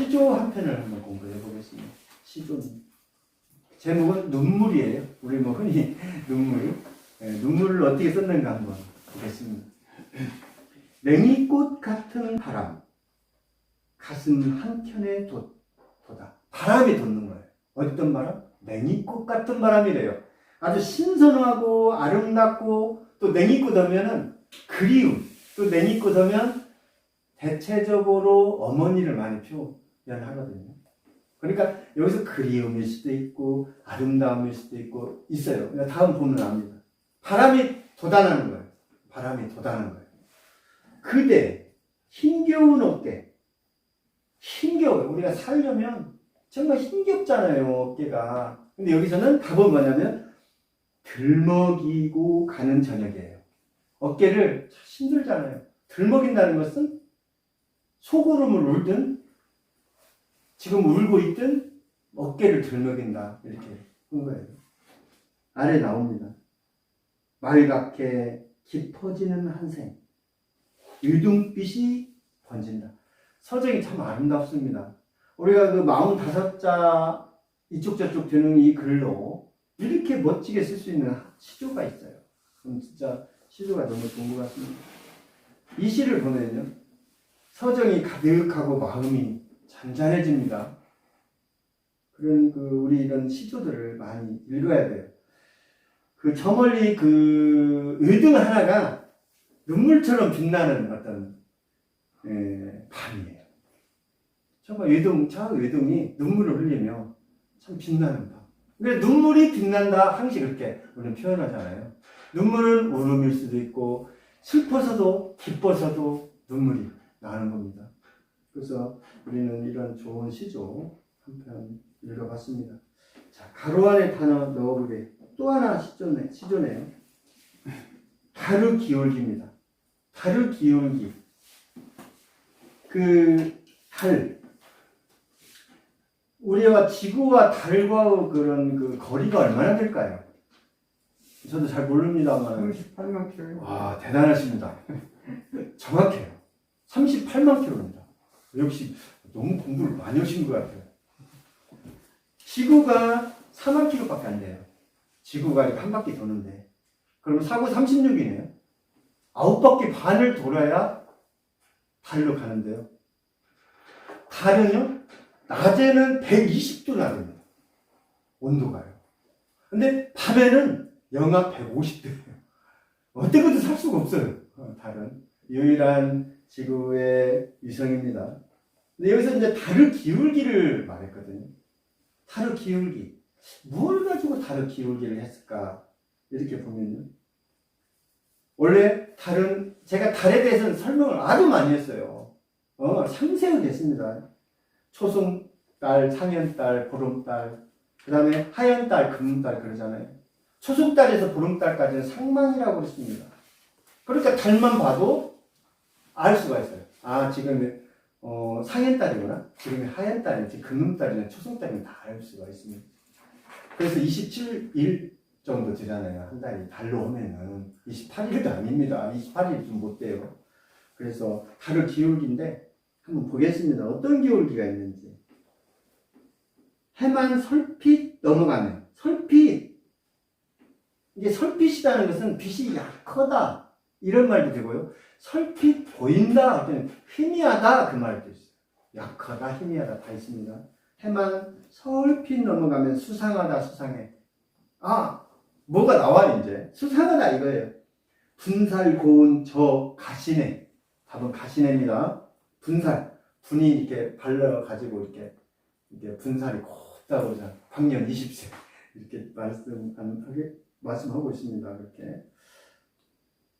시조 한 편을 한번 공부해 보겠습니다. 시조는 제목은 눈물이에요. 우리 뭐 흔히 눈물. 눈물을 어떻게 썼는가 한번 보겠습니다. 냉이꽃 같은 바람, 가슴 한켠에 돋아. 바람이 돋는 거예요. 어떤 바람? 냉이꽃 같은 바람이래요. 아주 신선하고 아름답고, 또 냉이꽃 하면은 그리움, 또 냉이꽃 하면 대체적으로 어머니를 많이 표현하거든요. 그러니까 여기서 그리움일 수도 있고 아름다움일 수도 있고 있어요. 다음 보면 압니다. 바람이 돋아나는 거예요. 바람이 돋아나는 거예요. 그대 힘겨운 어깨. 힘겨워요. 우리가 살려면 정말 힘겹잖아요, 어깨가. 근데 여기서는 답은 뭐냐면 들먹이고 가는 저녁이에요. 어깨를 힘들잖아요. 들먹인다는 것은 소구름을 울든 지금 울고 있든 어깨를 들먹인다, 이렇게 한 거예요. 아래 나옵니다. 말갛게 깊어지는 한생, 유등빛이 번진다. 서정이 참 아름답습니다. 우리가 그 45자 이쪽 저쪽 되는 이 글로 이렇게 멋지게 쓸 수 있는 시조가 있어요. 그럼 진짜 시조가 너무 좋은 것 같습니다. 이 시를 보면요, 서정이 가득하고 마음이 잔잔해집니다. 그런 우리 이런 시조들을 많이 읽어야 돼요. 저 멀리 의등 하나가 눈물처럼 빛나는 어떤 밤이에요. 정말 저 의등이 눈물을 흘리며 참 빛나는 밤. 그러니까 눈물이 빛난다, 항상 그렇게 우리는 표현하잖아요. 눈물은 울음일 수도 있고 슬퍼서도 기뻐서도 눈물이 나는 겁니다. 그래서 우리는 이런 좋은 시조 한 편 읽어봤습니다. 자, 가로 안에 단어 넣어보게. 또 하나 시조네요. 다르 기울기입니다. 다르 기울기. 우리와 지구와 달과 그런 거리가 얼마나 될까요? 저도 잘 모릅니다만. 38만 킬로요. 와, 대단하십니다. 정확해요. 38만 킬로입니다. 역시 너무 공부를 많이 하신 것 같아요. 지구가 4만 킬로밖에 안 돼요. 지구가 이렇게 한 바퀴 도는데. 그러면 4구 36이네요. 9바퀴 반을 돌아야 달로 가는데요. 달은요, 낮에는 120도 나릅니다. 온도가요. 근데 밤에는 영하 150도예요. 어떻게든 살 수가 없어요. 달은. 유일한 지구의 위성입니다. 근데 여기서 이제 달의 기울기를 말했거든요. 달의 기울기. 뭘 가지고 달의 기울기를 했을까? 이렇게 보면요. 원래 제가 달에 대해서는 설명을 아주 많이 했어요. 상세하게 했습니다. 초승달, 상현달, 보름달, 그 다음에 하현달, 금음달 그러잖아요. 초승달에서 보름달까지는 상망이라고 했습니다. 그러니까 달만 봐도 알 수가 있어요. 아, 지금 상현달이구나. 지금 하현달이나 금음달이나 초승달이나 다 알 수가 있습니다. 그래서 27일 정도 되잖아요. 한 달이 달로 오면은 28일도 아닙니다. 28일이 좀 못 돼요. 그래서 달의 기울기인데 한번 보겠습니다. 어떤 기울기가 있는지. 해만 설핏 넘어가면, 이게 설핏이라는 것은 빛이 약하다 이런 말도 되고요. 설핏 보인다, 희미하다 그 말도 있어요. 약하다, 희미하다 다 있습니다. 해만 설핏 넘어가면 수상하다, 수상해. 아, 뭐가 나와 이제. 수상하다 이거예요. 분살 고운 저 가시네. 답은 가시네입니다. 분살. 분이 이렇게 발라가지고 이렇게 분살이 곧다고 광년 20세. 이렇게 말씀하고 있습니다. 그렇게.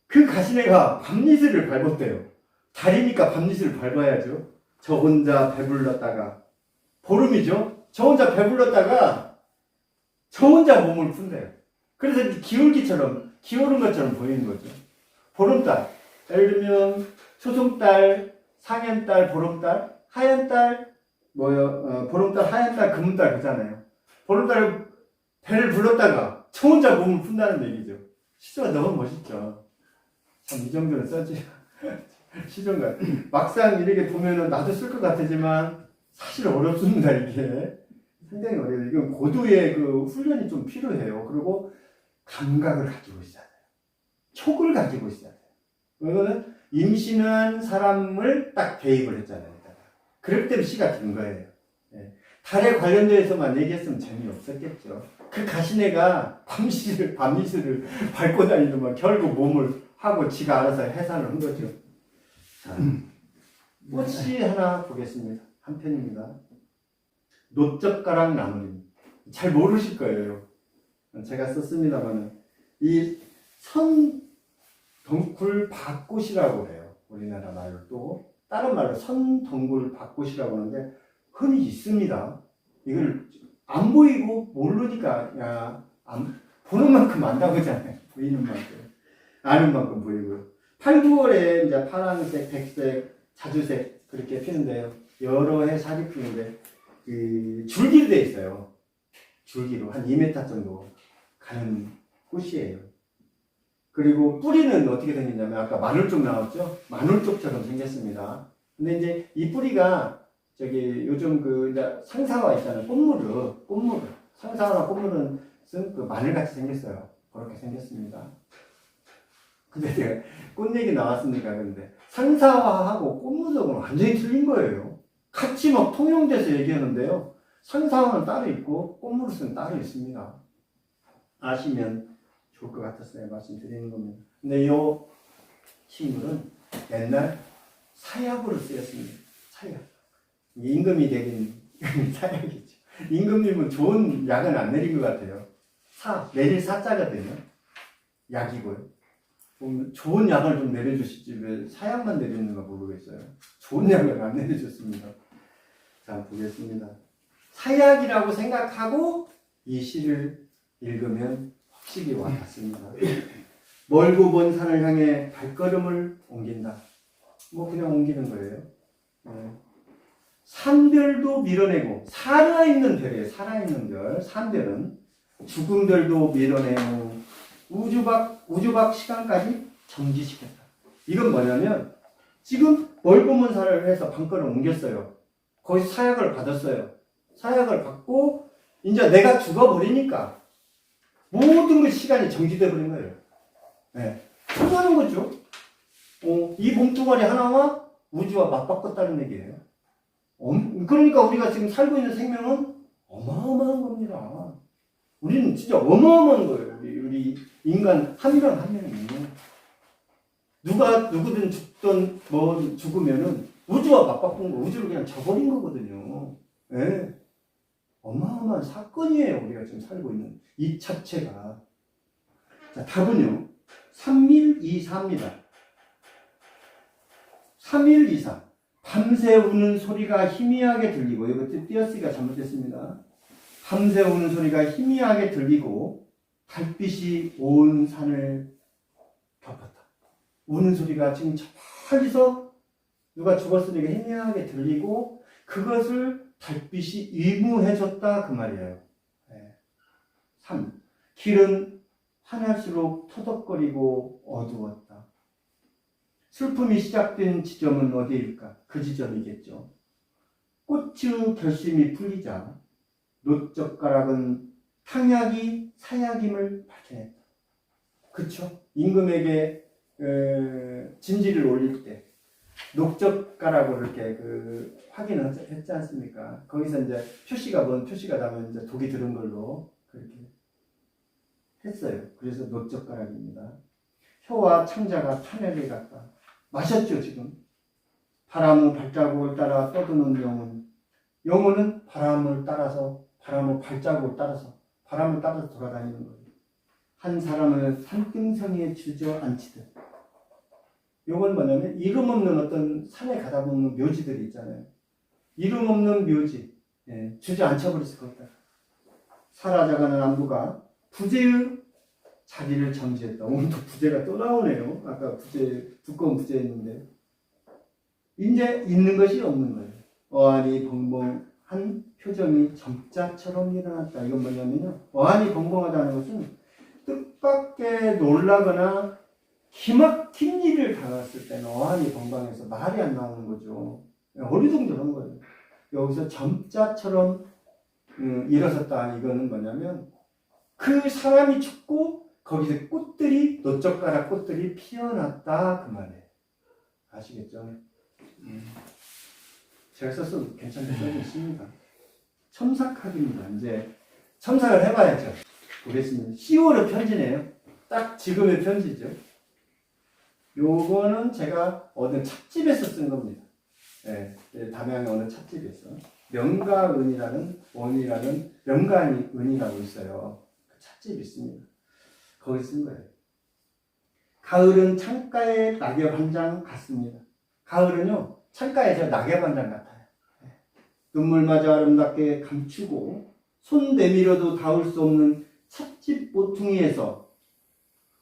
그 가시네가 밤이슬을 밟았대요. 달이니까 밤이슬을 밟아야죠. 저 혼자 배불렀다가, 보름이죠? 저 혼자 배불렀다가, 저 혼자 몸을 푼대요. 그래서 기울기처럼, 기울은 것처럼 보이는 거죠. 보름달. 예를 들면, 초승달, 상현달, 보름달, 하현달, 보름달, 하현달, 금음달 그잖아요. 보름달 배를 불렀다가 저 혼자 몸을 푼다는 얘기죠. 시조가 너무 멋있죠. 참 이 정도는 써지 시조인가요? 막상 이렇게 보면은 나도 쓸 것 같지만 사실 어렵습니다, 이게. 상당히 어려워요. 이건 고도의 그 훈련이 좀 필요해요. 그리고 감각을 가지고 있어야 돼요. 촉을 가지고 있어야 돼요. 이거는 임신한 사람을 딱 대입을 했잖아요. 그럴 때는 씨가 든 거예요. 예. 달에 관련돼서만 얘기했으면 재미없었겠죠. 그 가시네가 밤이슬을 밟고 다니더만 결국 몸을 하고 지가 알아서 해산을 한 거죠. 자, 꽃이 하나 보겠습니다. 한 편입니다. 노젓가락 나물입니다. 잘 모르실 거예요. 제가 썼습니다만 이 선덩굴밭꽃이라고 해요. 우리나라 말로 또 다른 말로 선덩굴밭꽃이라고 하는데 흔히 있습니다. 이걸 안 보이고 모르니까 보는 만큼 안다고 하잖아요. 보이는 만큼 아는 만큼 보이고요. 8, 9월에 이제 파란색, 백색, 자주색 그렇게 피는데요. 여러 해 살이 피는데 그 줄기로 되어 있어요. 줄기로 한 2m 정도 가는 꽃이에요. 그리고 뿌리는 어떻게 생겼냐면 아까 마늘쪽 나왔죠? 마늘쪽처럼 생겼습니다. 근데 이제 이 뿌리가 저기 요즘 그 이제 상사화 있잖아요. 꽃무르. 상사화나 꽃무르는 그 마늘같이 생겼어요. 그렇게 생겼습니다. 근데 제가 꽃 얘기 나왔으니까 근데 상사화하고 꽃무르는 완전히 틀린 거예요. 같이 막 통용돼서 얘기하는데요. 상사화는 따로 있고 꽃무르는 따로 있습니다. 아시면 좋을 것 같았어요. 말씀드리는 겁니다. 근데 이 식물은 옛날 사약으로 쓰였습니다. 사약. 임금이 되긴 사약이죠. 임금님은 좋은 약은 안 내린 것 같아요. 내릴 사자거든요. 약이고요. 좋은 약을 좀 내려주시지 왜 사약만 내리는가 모르겠어요. 좋은 약을 안 내려줬습니다. 자, 보겠습니다. 사약이라고 생각하고 이 시를 읽으면 확실히 와닿습니다. 멀고 먼 산을 향해 발걸음을 옮긴다. 뭐 그냥 옮기는 거예요. 산별도 밀어내고 살아있는 별이에요. 살아있는 별. 산별은 죽은 별도 밀어내고 우주박 시간까지 정지시켰다. 이건 뭐냐면 지금 멀고 먼 산을 해서 방걸음 옮겼어요. 거기서 사약을 받았어요. 사약을 받고 이제 내가 죽어버리니까 모든 그 시간이 정지되어 버린 거예요. 네. 끝나는 거죠. 이 몸뚱아리 하나와 우주와 맞바꿨다는 얘기예요. 그러니까 우리가 지금 살고 있는 생명은 어마어마한 겁니다. 우리는 진짜 어마어마한 거예요. 우리 인간 한 명 한 명이. 누구든 죽으면은 우주와 맞바꾼 거, 우주를 그냥 져버린 거거든요. 네. 어마어마한 사건이에요. 우리가 지금 살고 있는 이 자체가. 자, 답은요. 3.124입니다. 3.124. 밤새 우는 소리가 희미하게 들리고, 이거 띄어쓰기가 잘못됐습니다. 밤새 우는 소리가 희미하게 들리고, 달빛이 온 산을 덮었다. 우는 소리가 지금 저 멀리서 누가 죽었으니까 희미하게 들리고, 그것을 달빛이 의무해줬다. 그 말이에요. 3. 길은 환할수록 터덕거리고 어두웠다. 슬픔이 시작된 지점은 어디일까? 그 지점이겠죠. 꽃의 결심이 풀리자 노젓가락은 탕약이 사약임을 발견했다. 그쵸? 임금에게 진지를 올릴 때 녹젓가락으로 이렇게 확인을 했지 않습니까? 거기서 이제 표시가 나면 이제 독이 들은 걸로 그렇게 했어요. 그래서 노젓가락입니다. 혀와 창자가 타내를 갔다. 마셨죠, 지금. 바람의 발자국을 따라 떠드는 영혼은 바람을 발자국을 따라서 돌아다니는 거예요. 한 사람을 산등성이에 주저앉히듯. 이건 뭐냐면 이름 없는 어떤 산에 가다 보면 묘지들이 있잖아요. 이름 없는 묘지, 주저앉혀버렸을 것 같다. 사라져가는 안부가 부재의 자리를 점지했다. 오늘 또 부재가 또 나오네요. 아까 두꺼운 부재였는데 이제 있는 것이 없는 거예요. 어안이 벙벙한 표정이 점자처럼 일어났다. 이건 뭐냐면요. 어안이 벙벙하다는 것은 뜻밖의 놀라거나 기막힌 일을 당했을 때는 어안이 벙벙해서 말이 안 나오는 거죠. 어리둥절한 거예요. 여기서 점자처럼 일어섰다. 이거는 뭐냐면 그 사람이 죽고 거기서 꽃들이 노젓가락 꽃들이 피어났다 그 말이에요. 아시겠죠? 제가 썼어도 괜찮게 써있습니다. 첨삭학입니다. 이제 첨삭을 해봐야죠. 보겠습니다. 10월의 편지네요. 딱 지금의 편지죠. 요거는 제가 어느 찻집에서 쓴 겁니다. 네, 담양의 어느 찻집에서 명가은이라는 원이라는 명가은이라고 있어요. 그 찻집이 있습니다. 거기 쓴 거예요. 가을은 창가에 낙엽 한 장 같습니다. 가을은요 창가에 저 낙엽 한 장 같아요. 눈물마저 아름답게 감추고 손 내밀어도 닿을 수 없는 찻집 모퉁이에서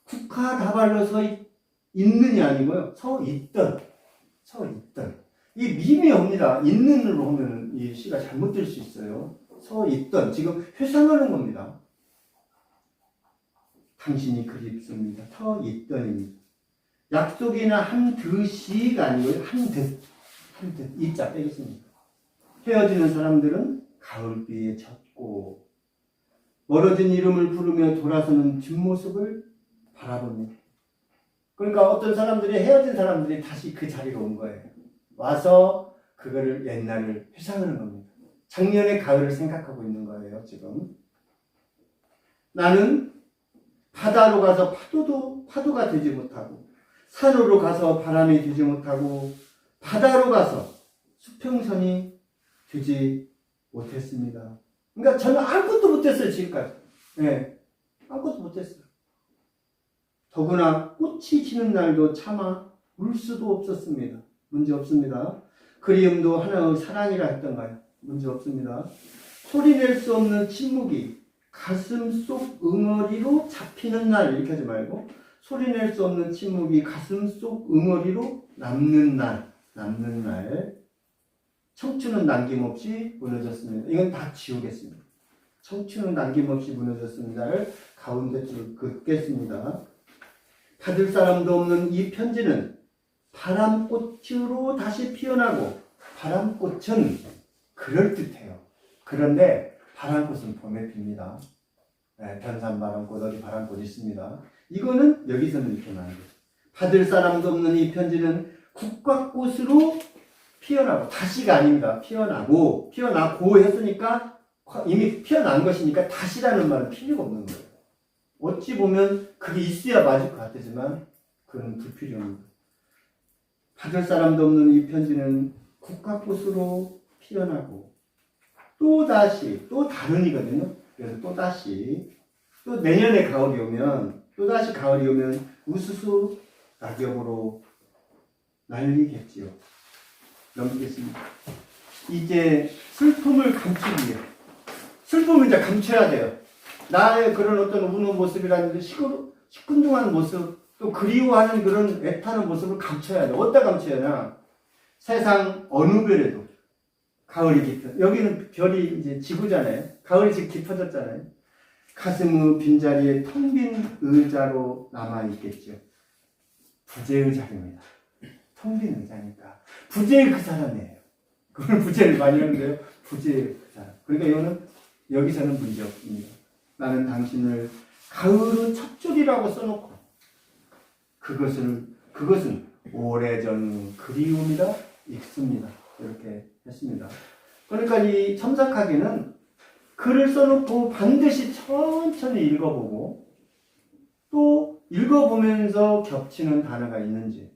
국화다발로 서 있는이 아니고요. 서 있던. 이 밈이 옵니다. 있는으로 하면 이 시가 잘못될 수 있어요. 서 있던. 지금 회상하는 겁니다. 당신이 그립습니다. 서 있던입니다. 약속이나 한 듯이가 아니고요. 한 듯. 이자 빼겠습니다. 헤어지는 사람들은 가을비에 젖고 멀어진 이름을 부르며 돌아서는 뒷모습을 바라봅니다. 그러니까 어떤 사람들이 헤어진 사람들이 다시 그 자리로 온 거예요. 와서 그거를 옛날을 회상하는 겁니다. 작년의 가을을 생각하고 있는 거예요. 지금 나는 바다로 가서 파도가 되지 못하고 산으로 가서 바람이 되지 못하고 바다로 가서 수평선이 되지 못했습니다. 그러니까 저는 아무것도 못했어요. 지금까지. 네, 아무것도 못했어요. 더구나 꽃이 지는 날도 차마 울 수도 없었습니다. 문제 없습니다. 그리움도 하나의 사랑이라 했던가요? 문제 없습니다. 소리낼 수 없는 침묵이 가슴 속 응어리로 잡히는 날, 이렇게 하지 말고 소리낼 수 없는 침묵이 가슴 속 응어리로 남는 날, 청춘은 남김없이 무너졌습니다. 이건 다 지우겠습니다. 청춘은 남김없이 무너졌습니다를 가운데 줄 긋겠습니다. 받을 사람도 없는 이 편지는 바람꽃으로 다시 피어나고, 바람꽃은 그럴듯해요. 그런데 바람꽃은 봄에 핍니다. 네, 변산바람꽃, 어디 바람꽃 있습니다. 이거는 여기서는 이렇게 나와요. 받을 사람도 없는 이 편지는 국화꽃으로 피어나고, 다시가 아닙니다. 피어나고 했으니까 이미 피어난 것이니까 다시라는 말은 필요가 없는 거예요. 어찌 보면 그게 있어야 맞을 것 같지만 그건 불필요합니다. 받을 사람도 없는 이 편지는 국화꽃으로 피어나고 또 다른이거든요. 그래서 또 내년에 가을이 오면 우수수 낙엽으로 날리겠지요. 넘기겠습니다. 이제 슬픔을 감추기 위해, 슬픔을 이제 감춰야 돼요. 나의 그런 어떤 우는 모습이라든지 시큰둥한 모습, 또 그리워하는 그런 애타는 모습을 감춰야 돼. 어디다 감춰야 하나? 세상 어느 별에도 가을이 깊어. 여기는 별이 이제 지구잖아요. 가을이 지금 깊어졌잖아요. 가슴의 빈자리에 텅 빈 의자로 남아있겠죠. 부재의 자리입니다. 텅 빈 의자니까. 부재의 그 사람이에요. 그걸 부재를 많이 하는데요. 부재의 그 사람. 그러니까 이거는 여기서는 문제 없습니다. 나는 당신을 가을의 첫 줄이라고 써놓고 그것은 오래전 그리움이라 읽습니다. 이렇게 했습니다. 그러니까 이 첨삭하기는 글을 써놓고 반드시 천천히 읽어보고 또 읽어보면서 겹치는 단어가 있는지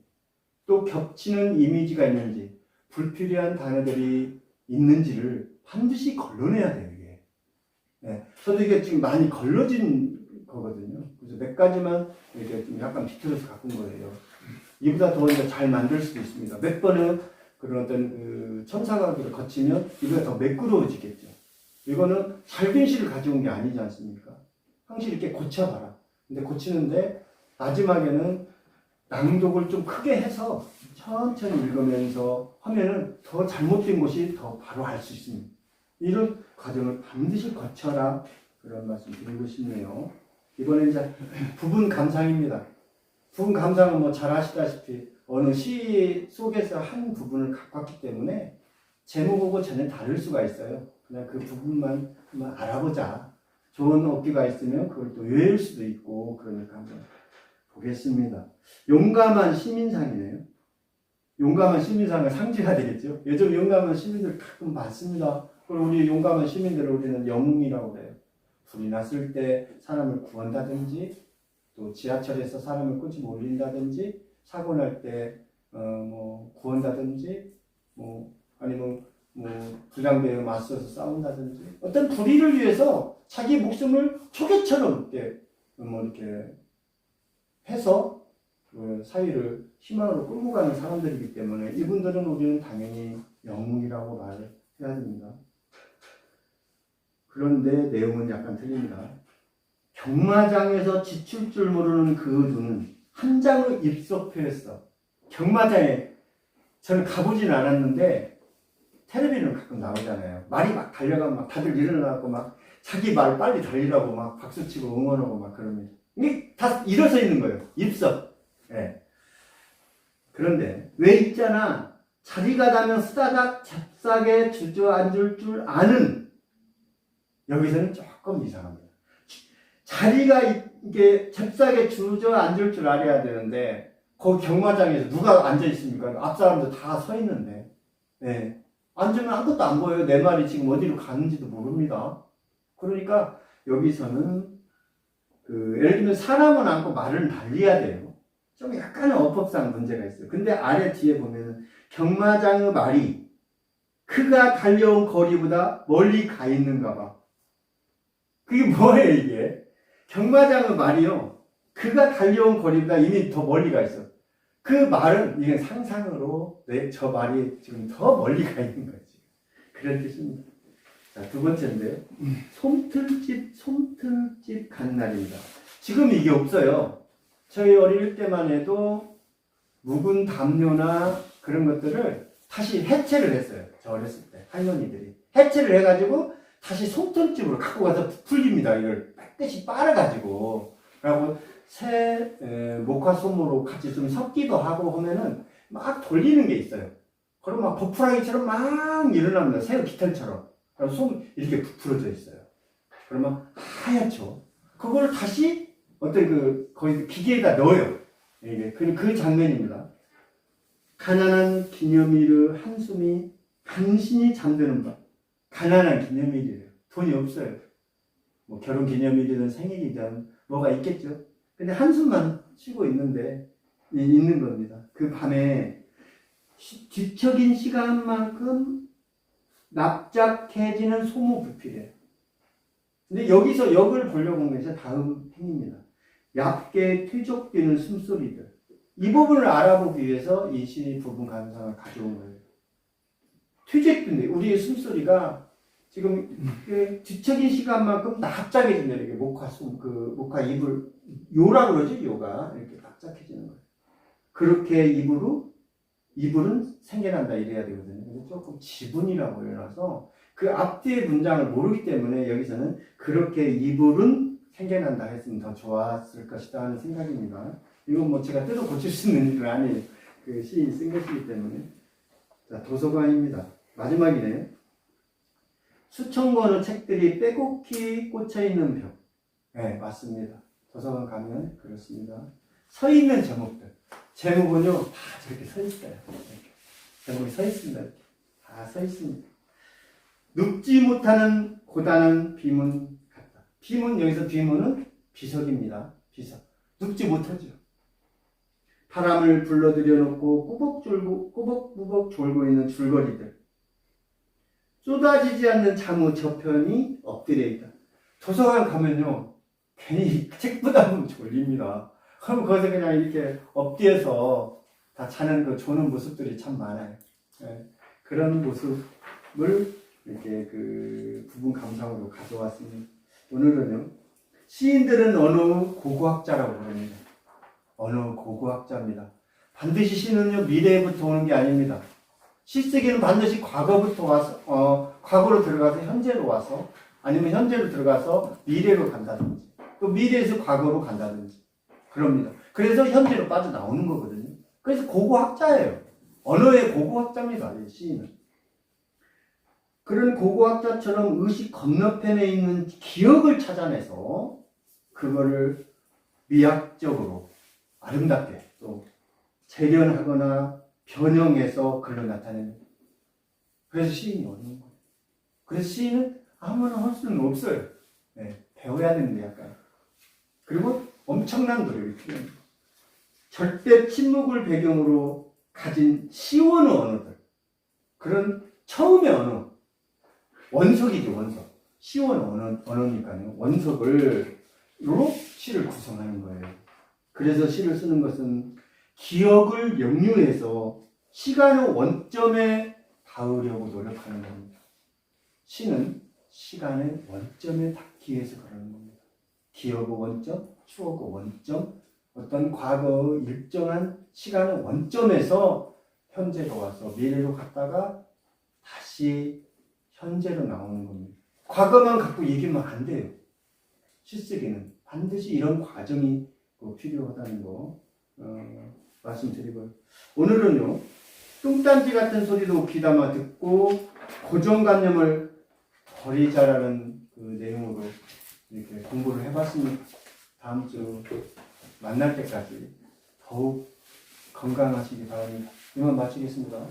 또 겹치는 이미지가 있는지 불필요한 단어들이 있는지를 반드시 걸러내야 돼요. 이게. 네, 저도 이게 지금 많이 걸러진 거거든요. 그래서 몇 가지만 이렇게 좀 약간 비틀어서 갖고 온 거예요. 이보다 더 잘 만들 수도 있습니다. 몇 번은 그런 어떤 그 첨삭하기를 거치면 이보다 더 매끄러워지겠죠. 이거는 잘된 시를 가져온 게 아니지 않습니까? 항상 이렇게 고쳐봐라. 근데 고치는데 마지막에는 낭독을 좀 크게 해서 천천히 읽으면서 하면은 더 잘못된 것이 더 바로 알 수 있습니다. 이런 과정을 반드시 거쳐라. 그런 말씀 드리고 싶네요. 이번에 이제 부분 감상입니다. 부분 감상은 뭐 잘 아시다시피 어느 시 속에서 한 부분을 갖고 왔기 때문에 제목하고 전혀 다를 수가 있어요. 그냥 그 부분만 한번 알아보자. 좋은 어깨가 있으면 그걸 또 외울 수도 있고, 그러니까 한번 보겠습니다. 용감한 시민상이네요. 용감한 시민상을 상징해야 되겠죠. 요즘 용감한 시민들 가끔 많습니다. 그리고 우리 용감한 시민들을 우리는 영웅이라고 그래요. 불이 났을 때 사람을 구한다든지, 또 지하철에서 사람을 끄집어 올린다든지, 사고 날 때 구한다든지, 아니면 불량배에 맞서서 싸운다든지, 어떤 불의를 위해서 자기 목숨을 초계처럼 이렇게 해서 그 사회를 희망으로 끌고 가는 사람들이기 때문에 이분들은 우리는 당연히 영웅이라고 말을 해야 됩니다. 그런데 내용은 약간 틀립니다. 경마장에서 지칠 줄 모르는 그 눈은 한 장의 입석표였어. 경마장에 저는 가보진 않았는데 텔레비전은 가끔 나오잖아요. 말이 막 달려가면 막 다들 일어나고 막 자기 말 빨리 달리라고 막 박수치고 응원하고 막 그럽니다. 이게 다 일어서 있는 거예요. 입석. 네. 그런데 왜 있잖아. 자리가 나면 쓰다닥 잽싸게 주저앉을 줄 아는, 여기서는 조금 이상합니다. 자리가 이게 잽싸게 주저앉을 줄 알아야 되는데 거기 경마장에서 누가 앉아 있습니까? 앞 사람들 다 서 있는데, 네. 앉으면 아무것도 안 보여요. 내 말이 지금 어디로 가는지도 모릅니다. 그러니까 여기서는 예를 들면 사람은 안고 말은 달려야 돼요. 좀 약간의 어법상 문제가 있어요. 근데 아래 뒤에 보면은 경마장의 말이 그가 달려온 거리보다 멀리 가 있는가 봐. 그게 뭐예요, 이게? 경마장의 말이요. 그가 달려온 거리보다 이미 더 멀리 가 있어. 그 말은 이게 상상으로 저 말이 지금 더 멀리 가 있는 거지. 그런 뜻입니다. 자, 두 번째인데요. 솜틀집 간 날입니다. 지금 이게 없어요. 저희 어릴 때만 해도 묵은 담요나 그런 것들을 다시 해체를 했어요. 저 어렸을 때 할머니들이 해체를 해가지고 다시 솜털집으로 갖고 가서 풀립니다. 이걸 빽빽이 빨아가지고 그리고 새 목화솜으로 같이 좀 섞기도 하고 하면은 막 돌리는 게 있어요. 그럼 막 버프라기처럼 막 일어납니다. 새우 깃털처럼. 그럼 솜 이렇게 부풀어져 있어요. 그러면 하얗죠. 그걸 다시 거의 기계에다 넣어요. 이게 그 장면입니다. 가난한 기념일의 한숨이 간신히 잠드는 밤. 가난한 기념일이래요. 돈이 없어요. 뭐 결혼 기념일이든 생일이든 뭐가 있겠죠. 근데 한숨만 쉬고 있는 겁니다. 그 밤에 뒤척인 시간만큼 납작해지는 소모부필이에요. 근데 여기서 역을 보려고 한 것이 다음 행입니다. 얕게 퇴적되는 숨소리들. 이 부분을 알아보기 위해서 이 시 부분 감상을 가져온 거예요. 퇴적된데 우리의 숨소리가 지금 뒤척인 시간만큼 납작해진다. 이렇게 목화 입을 요라고 그러죠. 요가 이렇게 납작해지는 거예요. 그렇게 이불은 생겨난다 이래야 되거든요. 근데 조금 지분이라고 일어나서 그 앞뒤의 문장을 모르기 때문에 여기서는 그렇게 이불은 생겨난다 했으면 더 좋았을 것이다 하는 생각입니다. 이건 뭐 제가 뜯어 고칠 수 있는 일은 아니에요. 그 시인이 쓴 것이기 때문에. 자, 도서관입니다. 마지막이네요. 수천 권의 책들이 빼곡히 꽂혀있는 벽. 네, 맞습니다. 도서관 가면 그렇습니다. 서 있는 제목들. 제목은요, 다 저렇게 서 있어요. 이렇게. 제목이 서 있습니다. 이렇게. 다 서 있습니다. 눕지 못하는 고단한 비문 같다. 비문, 여기서 비문은 비석입니다. 비석. 눕지 못하죠. 바람을 불러들여 놓고 꾸벅꾸벅 졸고 있는 줄거리들. 쏟아지지 않는 잠의 저편이 엎드려 있다. 도서관 가면요, 괜히 책보다 보면 졸립니다. 그럼 거기서 그냥 이렇게 엎드려서 다 자는 조는 모습들이 참 많아요. 네, 그런 모습을 이렇게 부분 감상으로 가져왔습니다. 오늘은요, 시인들은 어느 고고학자라고 부릅니다. 어느 고고학자입니다. 반드시 시는요, 미래부터 오는 게 아닙니다. 시쓰기는 반드시 과거부터 와서, 과거로 들어가서 현재로 와서, 아니면 현재로 들어가서 미래로 간다든지, 또 미래에서 과거로 간다든지, 그럽니다. 그래서 현재로 빠져나오는 거거든요. 그래서 고고학자예요. 언어의 고고학자입니다, 이 시인은. 그런 고고학자처럼 의식 건너편에 있는 기억을 찾아내서 그거를 미학적으로 아름답게 또 재련하거나 변형해서 글로 나타내는. 그래서 시인이 어려운 거예요. 그래서 시인은 아무나 할 수는 없어요. 네, 배워야 되는데 약간. 그리고 엄청난 노력이 필요합니다. 절대 침묵을 배경으로 가진 시원의 언어들. 그런 처음의 언어. 원석이죠, 원석. 시원의 언어니까요. 원석으로 시를 구성하는 거예요. 그래서 시를 쓰는 것은 기억을 역류해서 시간의 원점에 닿으려고 노력하는 겁니다. 시는 시간의 원점에 닿기 위해서 그러는 겁니다. 기억의 원점, 추억의 원점, 어떤 과거의 일정한 시간의 원점에서 현재로 와서 미래로 갔다가 다시 현재로 나오는 겁니다. 과거만 갖고 얘기하면 안 돼요. 시쓰기는 반드시 이런 과정이 필요하다는 거 말씀드리고요. 오늘은요, 뚱딴지 같은 소리도 귀담아 듣고 고정관념을 버리자라는 그 내용으로 이렇게 공부를 해봤습니다. 다음 주 만날 때까지 더욱 건강하시기 바랍니다. 이만 마치겠습니다.